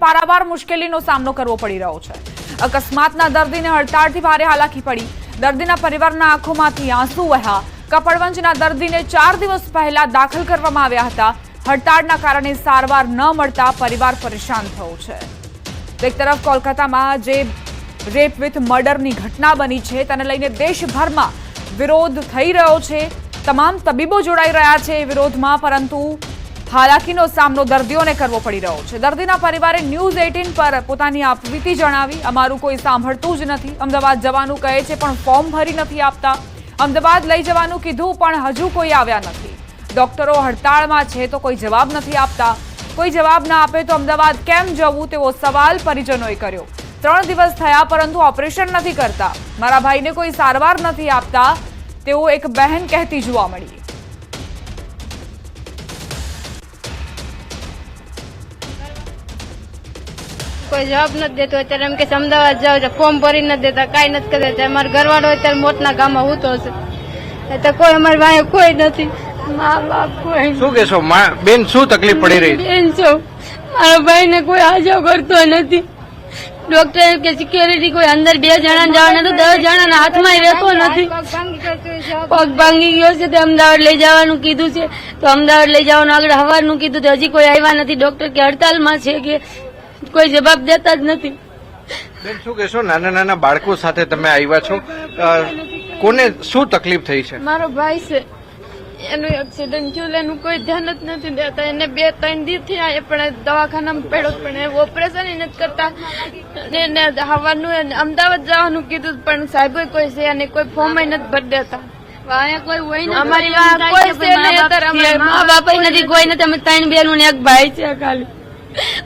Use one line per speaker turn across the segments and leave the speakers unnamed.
પારાવાર મુશ્કેલીનો સામનો કરવો પડી રહ્યો છે। અકસ્માતના દર્દીને હડતાળથી ભારે હાલાકી પડી। દર્દીના પરિવારના આંખોમાંથી આંસુ વહ્યા। કપડવંજના દર્દીને 4 દિવસ પહેલા દાખલ કરવામાં આવ્યા હતા। હડતાળના કારણે સારવાર ન મળતા પરિવાર પરેશાન થયો છે। એક તરફ કોલકાતામાં જે રેપ વિથ મર્ડરની ઘટના બની છે તેને લઈને દેશભરમાં વિરોધ થઈ રહ્યો છે। તમામ તબીબો જોડાઈ રહ્યા છે વિરોધમાં, પરંતુ હાલાકીનો સામનો દર્દીઓને કરવો પડી રહ્યો છે। દર્દીના પરિવારે ન્યૂઝ 18 પર પોતાની આપવીતી જણાવી। અમારું કોઈ સાંભળતું જ નથી। અમદાવાદ જવાનું કહે છે પણ ફોર્મ ભરી નથી આપતા। અમદાવાદ લઈ જવાનું કીધું પણ હજુ કોઈ આવ્યા નથી। ડોક્ટરો હડતાળમાં છે તો કોઈ જવાબ નથી આપતા। કોઈ જવાબ ના આપે તો અમદાવાદ કેમ જવું તેવો સવાલ પરિજનોએ કર્યો। 3 દિવસ થયા પરંતુ ઓપરેશન નથી કરતા। મારા ભાઈને કોઈ સારવાર નથી આપતા તેવો એક બહેન કહેતી જોવા મળી।
કોઈ જવાબ નથી દેતો। અત્યારે એમ કે અમદાવાદ જાવ છે, ફોર્મ ભરી નથી દેતા, કાંઈ નથી કરતા। અમારો ઘરવાળો અત્યારે મોતના ગામમાં હૂતો છે તો કોઈ અમારી વાંહે કોઈ નથી। મા બાપ કોઈ
શું કહેશો બેન, શું તકલીફ પડી રહી?
બેન છો, મારા ભાઈને કોઈ હાજર કરતો નથી। ડોક્ટર કે સિક્યોરિટી કોઈ અંદર 2 જણા જવાના તો 10 જણાના હાથમાં રહેતો નથી। પગ ભાંગી ગયો છે તો અમદાવાદ લઈ જવાનું કીધું છે તો અમદાવાદ લઈ જવાનું આગળ હવારનું કીધું તો હજી કોઈ આવ્યા નથી। ડોક્ટર કે હડતાલમાં છે કે કોઈ જવાબ દેતા જ નથી।
બેન શું કહેશો, નાના નાના બાળકો સાથે તમે આવ્યા છો, કોને શું તકલીફ થઈ છે?
મારો ભાઈ છે, એનું એક્સિડન્ટ થયું, એનું કોઈ ધ્યાન જ નથી દેતા। એને 2-3 દી થયા પણ દવાખાનામાં પડ્યો પણ ઓપરેશન નથી કરતા। એને હવાનું અમદાવાદ જવાનું કીધું પણ સાહેબ કોઈ છે અને કોઈ ફોર્મ નથી ભરી દેતા। અમારી કોઈ છે નહીં, અત્યારે મા બાપ નથી, કોઈ નથી। અમે 3 બહેનો ને 1 ભાઈ છે, ખાલી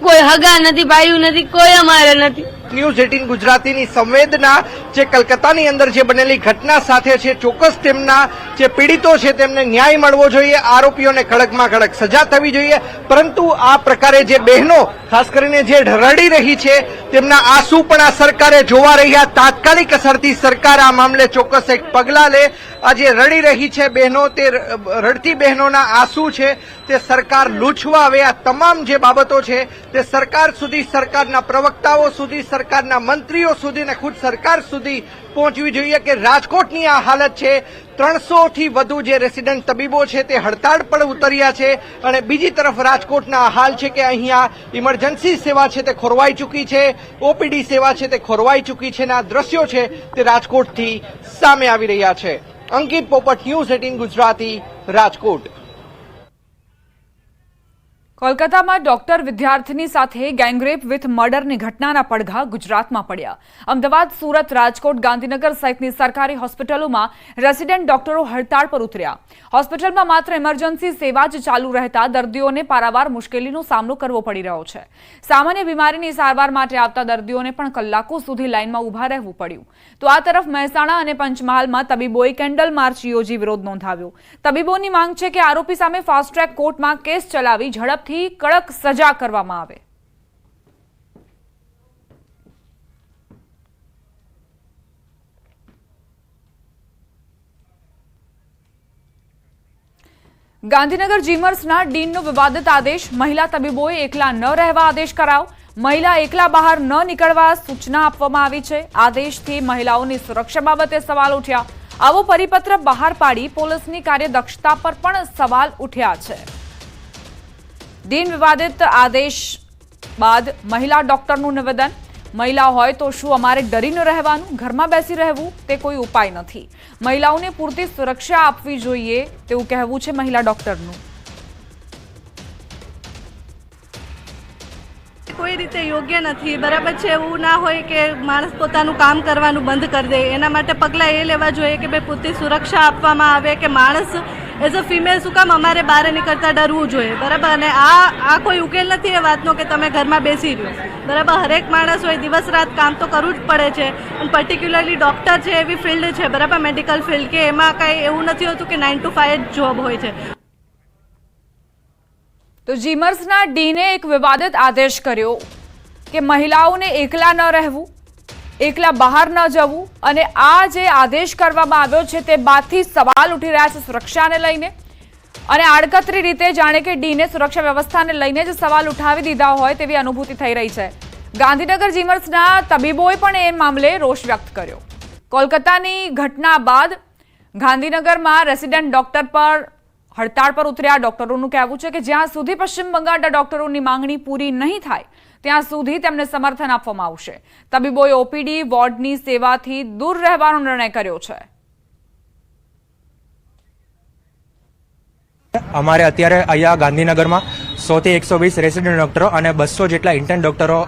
કોઈ હગા નથી, ભાઈઓ નથી, કોઈ અમારે નથી।
ન્યૂઝ 18 ગુજરાતીની સંવેદના જે કલકત્તાની અંદર જે બનેલી ઘટના સાથે છે, ચોક્કસ તેમના જે પીડિતો છે તેમને ન્યાય મળવો જોઈએ, આરોપીઓને કડકમાં કડક સજા થવી જોઈએ। પરંતુ આ પ્રકારે જે બહેનો ખાસ કરીને જે રડી રહી છે તેમના આંસુ પણ આ સરકારે જોવા રહ્યા। તાત્કાલિક અસરથી સરકાર આ મામલે ચોક્કસ એક પગલાં લે। આ જે રડી રહી છે બહેનો, તે રડતી બહેનોના આંસુ છે તે સરકાર લૂછવા આવે। આ તમામ જે બાબતો છે તે સરકાર સુધી, સરકારના પ્રવક્તાઓ સુધી, સરકારના મંત્રીઓ સુધી અને ખુદ સરકાર સુધી પહોંચવી જોઈએ કે રાજકોટની આ હાલત છે। 300 થી વધુ જે રેસિડેન્ટ તબીબો છે તે હડતાળ પર ઉતર્યા છે અને બીજી તરફ રાજકોટના હાલ છે કે અહીંયા ઇમરજન્સી સેવા છે તે ખોરવાઈ ચૂકી છે, ઓપીડી સેવા છે તે ખોરવાઈ ચૂકી છે અને આ દ્રશ્યો છે તે રાજકોટથી સામે આવી રહ્યા છે। અંકિત પોપટ, ન્યૂઝ 18 ગુજરાતી, રાજકોટ।
કોલકાતામાં ડોક્ટર વિદ્યાર્થીની સાથે ગેંગરેપ વિથ મર્ડરની ઘટનાના પડઘા ગુજરાતમાં પડ્યા। અમદાવાદ, સુરત, રાજકોટ, ગાંધીનગર સહિતની સરકારી હોસ્પિટલોમાં રેસિડેન્ટ ડોક્ટરો હડતાળ પર ઉતર્યા। હોસ્પિટલમાં માત્ર ઇમરજન્સી સેવા જ ચાલુ રહેતા દર્દીઓને પારાવાર મુશ્કેલીનો સામનો કરવો પડી રહ્યો છે। સામાન્ય બીમારીની સારવાર માટે આવતા દર્દીઓને પણ કલાકો સુધી લાઇનમાં ઊભા રહેવું પડ્યું। તો આ તરફ મહેસાણા અને પંચમહાલમાં તબીબોએ કેન્ડલ માર્ચ યોજી વિરોધ નોંધાવ્યો। તબીબોની માંગ છે કે આરોપી સામે ફાસ્ટ ટ્રેક કોર્ટમાં કેસ ચલાવી ઝડપ થી કડક સજા કરવામાં આવે। ગાંધીનગર જીમર્સના ડીનનો વિવાદિત આદેશ। મહિલા તબીબોએ એકલા ન રહેવા આદેશ કરાયો। મહિલા એકલા બહાર ન નીકળવા સૂચના આપવામાં આવી છે। આદેશથી મહિલાઓની સુરક્ષા બાબતે સવાલ ઉઠ્યા। આવો પરિપત્ર બહાર પાડી પોલીસની કાર્યદક્ષતા પર પણ સવાલ ઉઠ્યા છે। ડીન વિવાદિત આદેશ બાદ મહિલા ડોક્ટરનું નિવેદન। મહિલા હોય તો શું અમારે ડરીને રહેવાનું, ઘરમાં બેસી રહેવું તે કોઈ ઉપાય નથી। મહિલાઓને પૂરતી સુરક્ષા આપવી જોઈએ તેવું કહેવું છે મહિલા ડોક્ટરનું।
કોઈ રીતે યોગ્ય નથી, બરાબર છે। એવું ના હોય કે માણસ પોતાનું કામ કરવાનું બંધ કરી દે। એના માટે પગલાં એ લેવા જોઈએ કે ભાઈ પૂરતી સુરક્ષા આપવામાં આવે કે માણસ એઝ અ ફિમેલ શું કામ અમારે બહાર નીકળતા ડરવું જોઈએ, બરાબર। અને આ કોઈ ઉકેલ નથી એ વાતનો કે તમે ઘરમાં બેસી રહ્યો, બરાબર। હરેક માણસ હોય દિવસ રાત કામ તો કરવું જ પડે છે અને પર્ટિક્યુલરલી ડૉક્ટર છે એવી ફિલ્ડ છે, બરાબર, મેડિકલ ફિલ્ડ કે એમાં કાંઈ એવું નથી હોતું કે 9 to 5 જોબ હોય છે।
તો જીમર્સના ડીને એક વિવાદિત આદેશ કર્યો કે મહિલાઓને એકલા ન રહેવું, એકલા બહાર ન જવું અને આ જે આદેશ કરવામાં આવ્યો છે તે બાદથી સવાલ ઉઠી રહ્યા છે સુરક્ષાને લઈને। અને આડકતરી રીતે જાણે કે ડીને સુરક્ષા વ્યવસ્થાને લઈને જ સવાલ ઉઠાવી દીધા હોય તેવી અનુભૂતિ થઈ રહી છે. ગાંધીનગર જીમર્સના તબીબોએ પણ એ મામલે રોષ વ્યક્ત કર્યો. કોલકાતાની ઘટના બાદ ગાંધીનગરમાં રેસિડેન્ટ ડોક્ટર પર હડતાળ પર ઉતર્યા. ડોક્ટરોનું કહેવું છે કે જ્યાં સુધી પશ્ચિમ બંગાળના ડોક્ટરોની માંગણી પૂરી નહીં થાય ત્યાં સુધી તેમને સમર્થન આપવામાં આવશે. તબીબોએ ઓપીડી વોર્ડની સેવાથી દૂર રહેવાનો નિર્ણય કર્યો છે.
અમારે અત્યારે અહીંયા ગાંધીનગરમાં 100 થી 120 રેસિડેન્ટ ડોક્ટરો અને 200 જેટલા ઇન્ટર્ન ડોક્ટરો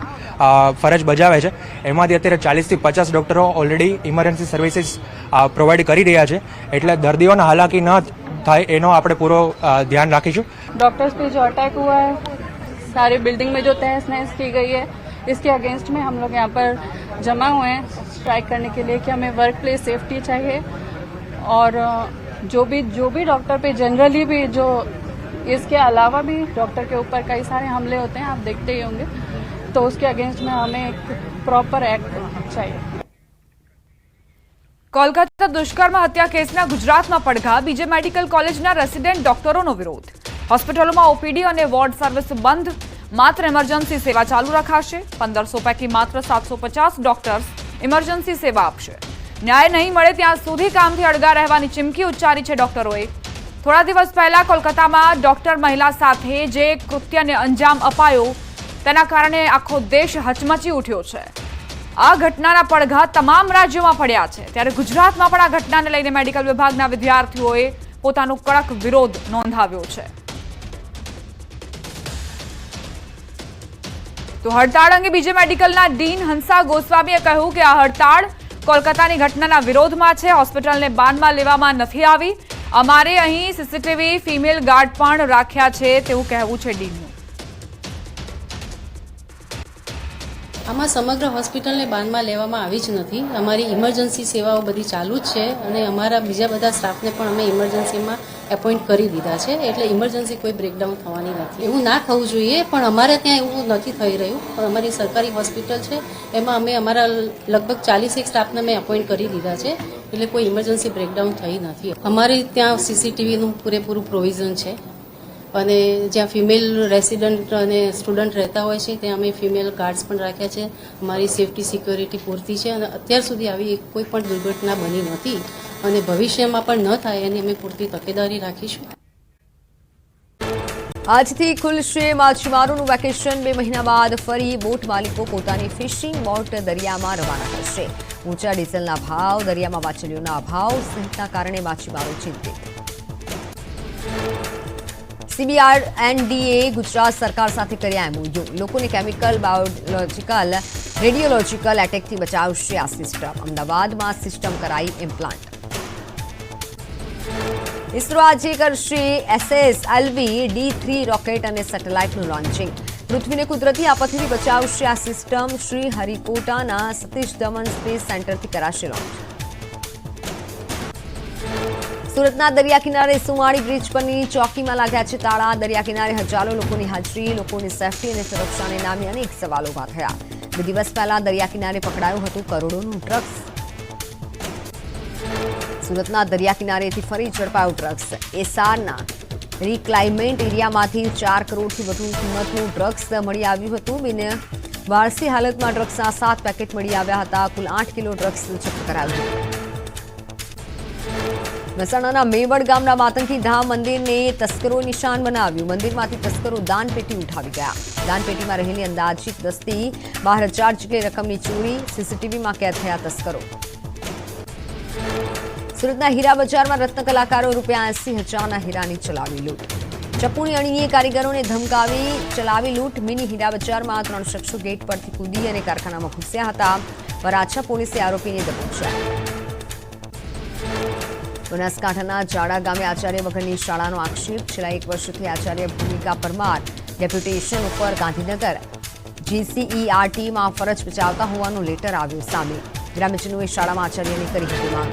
ફરજ બજાવે છે. એમાંથી અત્યારે 40 થી 50 ડોક્ટરો ઓલરેડી ઇમરજન્સી સર્વિસીસ પ્રોવાઈડ કરી રહ્યા છે. એટલે દર્દીઓને હાલાકી ન થાય એનો આપણે પૂરો ધ્યાન રાખીશું.
डॉक्टर्स पे जो अटैक हुआ है, सारी बिल्डिंग में जो तहस नहस की गई है, इसके अगेंस्ट में हम लोग यहाँ पर जमा हुए हैं स्ट्राइक करने के लिए कि हमें वर्क प्लेस सेफ्टी चाहिए और जो भी डॉक्टर पे जनरली भी जो इसके अलावा भी डॉक्टर के ऊपर कई सारे हमले होते हैं, आप देखते ही होंगे, तो उसके अगेंस्ट में हमें एक प्रॉपर एक्ट चाहिए.
કોલકાતા દુષ્કર્મ હત્યા કેસના ગુજરાતમાં પડઘા. બીજે મેડિકલ કોલેજના રેસિડેન્ટ ડોક્ટરોનો વિરોધ. હોસ્પિટલોમાં ઓપીડી અને વોર્ડ સર્વિસ બંધ. માત્ર ઇમરજન્સી સેવા ચાલુ રખાશે. 1500 પૈકી માત્ર 750 ડોક્ટર્સ ઇમરજન્સી સેવા આપશે. ન્યાય નહીં મળે ત્યાં સુધી કામથી અળગા રહેવાની ચીમકી ઉચ્ચારી છે ડોક્ટરોએ. થોડા દિવસ પહેલા કોલકાતામાં ડોક્ટર મહિલા સાથે જે કૃત્યને અંજામ અપાયો તેના કારણે આખો દેશ હચમચી ઉઠ્યો છે. આ ઘટનાના પડઘા તમામ રાજ્યોમાં પડ્યા છે. ત્યારે ગુજરાતમાં પણ આ ઘટનાને લઈને મેડિકલ વિભાગના વિદ્યાર્થીઓએ પોતાનો કડક વિરોધ નોંધાવ્યો છે. તો હડતાળ અંગે બીજે મેડિકલના ડીન હંસા ગોસ્વામીએ કહ્યું કે આ હડતાળ કોલકાતાની ઘટનાના વિરોધમાં છે. હોસ્પિટલને બાનમાં લેવામાં નથી આવી. અમારે અહીં સીસીટીવી ફિમેલ ગાર્ડ પણ રાખ્યા છે તેવું કહેવું છે ડીનનું.
આમાં સમગ્ર હોસ્પિટલને બાનમાં લેવામાં આવી જ નથી. અમારી ઇમરજન્સી સેવાઓ બધી ચાલુ જ છે અને અમારા બીજા બધા સ્ટાફને પણ અમે ઇમરજન્સીમાં એપોઇન્ટ કરી દીધા છે. એટલે ઇમરજન્સી કોઈ બ્રેકડાઉન થવાની નથી. એવું ના થવું જોઈએ, પણ અમારે ત્યાં એવું નથી થઈ રહ્યું. પણ અમારી સરકારી હોસ્પિટલ છે, એમાં અમે અમારા લગભગ 40 સ્ટાફને અમે એપોઇન્ટ કરી દીધા છે. એટલે કોઈ ઇમરજન્સી બ્રેકડાઉન થઈ નથી. અમારે ત્યાં સીસીટીવીનું પૂરેપૂરું પ્રોવિઝન છે અને જ્યાં ફિમેલ રેસિડન્ટ અને સ્ટુડન્ટ રહેતા હોય છે ત્યાં અમે ફિમેલ ગાર્ડ્સ પણ રાખ્યા છે. અમારી સેફટી સિક્યોરિટી પૂરતી છે અને અત્યાર સુધી આવી કોઈ પણ દુર્ઘટના બની નથી અને ભવિષ્યમાં પણ ન થાય એની અમે પૂરતી તકેદારી રાખીશું.
આજથી ખુલશે માછીમારોનું વેકેશન. 2 મહિના બાદ ફરી બોટ માલિકો પોતાની ફિશિંગ બોટ દરિયામાં રવાના કરશે. ઊંચા ડીઝલના ભાવ, દરિયામાં માછલીઓના અભાવ સહિતના કારણે માછીમારો ચિંતિત. CBRNDએ ગુજરાત સરકાર સાથે કર્યા MOU. લોકોને કેમિકલ, બાયોલોજીકલ, રેડિયોલોજીકલ એટેકથી બચાવશે આ સિસ્ટમ. અમદાવાદમાં સિસ્ટમ કરાઈ ઇમ્પ્લાન્ટ. ઇસરો આજે કરશે SSLV D3 રોકેટ અને સેટેલાઇટનું લોન્ચિંગ. પૃથ્વીને કુદરતી આપત્તિથી બચાવશે આ સિસ્ટમ. શ્રી હરિકોટાના સતીશ ધવન સ્પેસ સેન્ટરથી કરાશે લોન્ચ. સુરતના દરિયા કિનારે સુમાળી બ્રિજ પરની ચોકીમાં લાગ્યા છે તાળા. દરિયા કિનારે હજારો લોકોની હાજરી. લોકોની સેફટી અને સુરક્ષાને નામે અનેક સવાલો ઉભા થયા. 2 દિવસ પહેલા દરિયા કિનારે પકડાયું હતું કરોડોનું ડ્રગ્સ. સુરતના દરિયા કિનારેથી ફરી ઝડપાયું ડ્રગ્સ. એસારના રિક્લાઇમેન્ટ એરિયામાંથી 4 કરોડથી વધુ કિંમતનું ડ્રગ્સ મળી આવ્યું હતું. વારસી હાલતમાં ડ્રગ્સના 7 પેકેટ મળી આવ્યા હતા. કુલ 8 કિલો ડ્રગ્સ જપ્ત કરાયું હતું. મહેસાણાના મેવડ ગામના માતંકી ધામ મંદિરને તસ્કરો નિશાન બનાવ્યું. મંદિરમાંથી તસ્કરો દાનપેટી ઉઠાવી ગયા. દાનપેટીમાં રહેલી અંદાજિત 10 થી 12,000 જેટલી રકમની ચોરી. સીસીટીવીમાં કેદ થયા તસ્કરો. સુરતના હીરા બજારમાં રત્ન કલાકારો ₹80,000ના હીરાની ચલાવી લૂંટ. ચપ્પુની અણીએ કારીગરોને ધમકાવી ચલાવી લૂંટ. મિની હીરા બજારમાં 3 શખ્સો ગેટ પરથી કૂદી અને કારખાનામાં ઘૂસ્યા હતા. વરાછા પોલીસે આરોપીને દબોચ્યા. બનાસકાંઠાના જાડા ગામે આચાર્ય વગરની શાળાનો આક્ષેપ. છેલ્લા 1 વર્ષથી આચાર્ય ભૂમિકા પરમાર ડેપ્યુટેશન ઉપર ગાંધીનગર GCERTમાં ફરજ બજાવતા હોવાનું લેટર આવ્યું સામે. ગ્રામજનોએ શાળામાં આચાર્યની કરી હતી માંગ.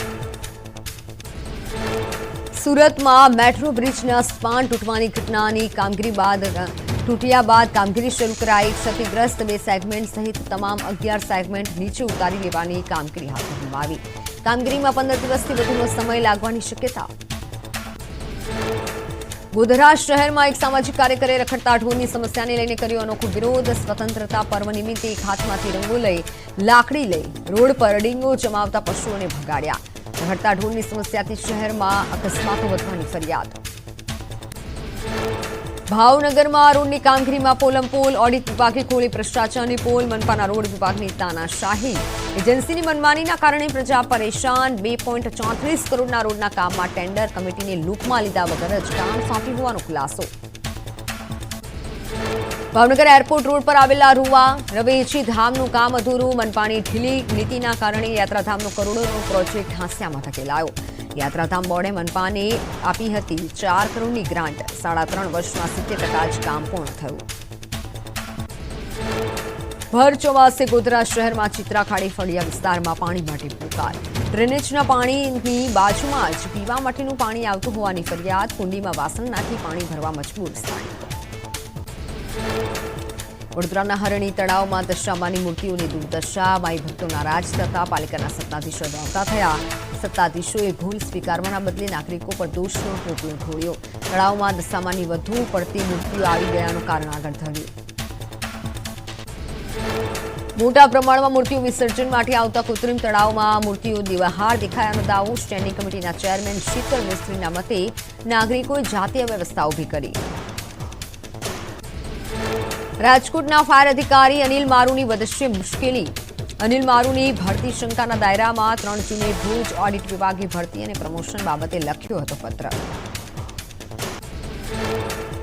સુરતમાં મેટ્રો બ્રિજના સ્પાન તૂટવાની ઘટનાની તૂટ્યા બાદ કામગીરી શરૂ કરાઈ. ક્ષતિગ્રસ્ત 2 સેગમેન્ટ સહિત તમામ 11 સેગમેન્ટ નીચે ઉતારી લેવાની કામગીરી હાથ ધરવામાં આવી. કામગીરીમાં 15 દિવસથી વધુનો સમય લાગવાની શક્યતા. ગોધરા શહેરમાં એક સામાજિક કાર્યકરે રખડતા ઢોરની સમસ્યાને લઈને કર્યો અનોખો વિરોધ. સ્વતંત્રતા પર્વ નિમિત્તે એક હાથમાંથી રંગો લઈ લાકડી લઈ રોડ પર ડીંગો જમાવતા પશુઓને ભગાડ્યા. રખડતા ઢોરની સમસ્યાથી શહેરમાં અકસ્માતો વધવાની ફરિયાદ. ભાવનગરમાં રોડની કામગીરીમાં પોલમપોલ. ઓડિટ વિભાગે ખોલી ભ્રષ્ટાચારની પોલ. મનપાના રોડ વિભાગની તાનાશાહી. એજન્સીની મનમાનીના કારણે પ્રજા પરેશાન. 2.34 કરોડના રોડના કામમાં ટેન્ડર કમિટીને લૂપમાં લીધા વગર જ કામ સોંપ્યું હોવાનો ખુલાસો. ભાવનગર એરપોર્ટ રોડ પર આવેલા રૂવા રવેચી ધામનું કામ અધૂરું. મનપાની ઢીલી નીતિના કારણે યાત્રાધામનો કરોડોનો પ્રોજેક્ટ હાંસિયામાં ધકેલાયો. યાત્રાધામ બોર્ડે મનપાને આપી હતી 4 કરોડની ગ્રાન્ટ. 3.5 વર્ષમાં 70% જ કામ પૂર્ણ થયું. ભર ચોમાસે ગોધરા શહેરમાં ચિત્રાખાડી ફળિયા વિસ્તારમાં પાણી માટે પુકાર. ડ્રેનેજના પાણીની બાજુમાં જ પીવા માટેનું પાણી આવતું હોવાની ફરિયાદ. કુંડીમાં વાસણ નાખી પાણી ભરવા મજબૂર સ્થાનિકો. વડોદરાના હરણી તળાવમાં દશામાની મૂર્તિઓની દુર્દશા. માઈ ભક્તો નારાજ થતા પાલિકાના સત્તાધીશો દોડતા થયા. સત્તાધીશોએ ભૂલ સ્વીકારવાના બદલે નાગરિકો પર દોષનો ટોપલો ઢોળ્યો. તળાવમાં દશામાની વધુ પડતી મૂર્તિઓ આવી ગયાનું કારણ આગળ ધર્યું. મોટા પ્રમાણમાં મૂર્તિઓ વિસર્જન માટે આવતા કૃત્રિમ તળાવમાં મૂર્તિઓ દેવાહાર દેખાયાનો દાવો. સ્ટેન્ડિંગ કમિટીના ચેરમેન શીતલ મિસ્ત્રીના મતે નાગરિકોએ જાતે વ્યવસ્થા ઊભી કરી. રાજકોટના ફાયર અધિકારી અનિલ મારુની વધશે મુશ્કેલી. અનિલ મારુની ભરતી શંકાના દાયરામાં 3 જૂને ભુજ ઓડિટ વિભાગે ભરતી અને પ્રમોશન બાબતે લખ્યો હતો પત્ર.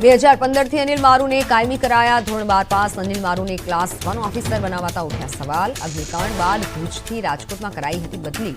2015થી અનિલ મારુને કાયમી કરાયા. ધોરણ 12 પાસ અનિલ મારુને ક્લાસ 1 ઓફિસર બનાવાતા ઉઠ્યા સવાલ. અગ્નિકાંડ બાદ ભુજથી રાજકોટમાં કરાઈ હતી બદલી.